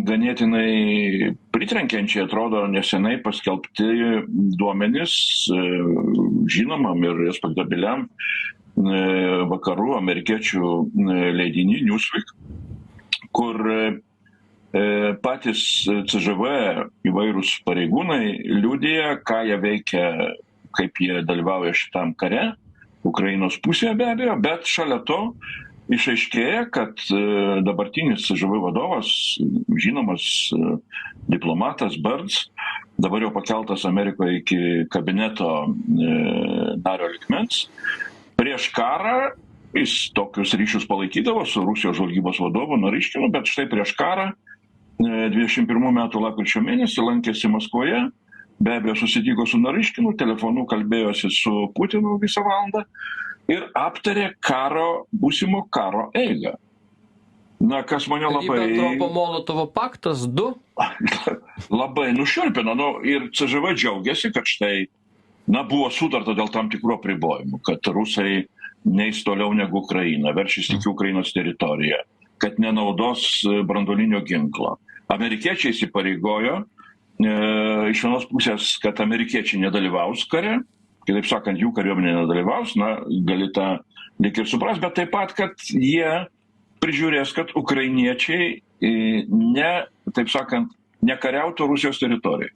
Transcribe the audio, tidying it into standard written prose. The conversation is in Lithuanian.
ganėtinai pritrenkiančiai atrodo nesenai paskelbti duomenys žinomam ir respektabiliam vakarų amerikiečių leidiny Newsweek, kur patys CŽV įvairūs pareigūnai liudija, ką jie veikia, kaip jie dalyvauja šitam kare, Ukrainos pusėje be abejo, bet šalia to išaiškėja, kad dabartinis CŽV vadovas, žinomas diplomatas Burns, dabar jau pakeltas Amerikoje iki kabineto nario lygmens, prieš karą jis tokius ryšius palaikydavo su Rusijos žvalgybos vadovu Naryškinu, bet štai prieš karą 21 metų lapkričio mėnesį lankėsi Maskvoje, be abejo susitiko su Naryškinu, telefonu kalbėjosi su Putinu visą valandą ir aptarė būsimo karo eigą. Na, kas mane labai... Ribentropo-Molotovo paktas 2? Labai nušiurpino. Ir CŽV džiaugiasi, kad štai, buvo sutarta dėl tam tikrų apribojimų, kad rusai neis toliau negu Ukraina, veršis tik Ukrainos teritoriją, kad nenaudos branduolinio ginklo. Amerikiečiai įsipareigojo iš vienos pusės, kad amerikiečiai nedalyvaus kare, kitaip sakant, jų kariuomenė nedalyvaus, gali tą lyg ir suprast, bet taip pat, kad jie prižiūrės, kad ukrainiečiai taip sakant, nekariautų Rusijos teritorijoje.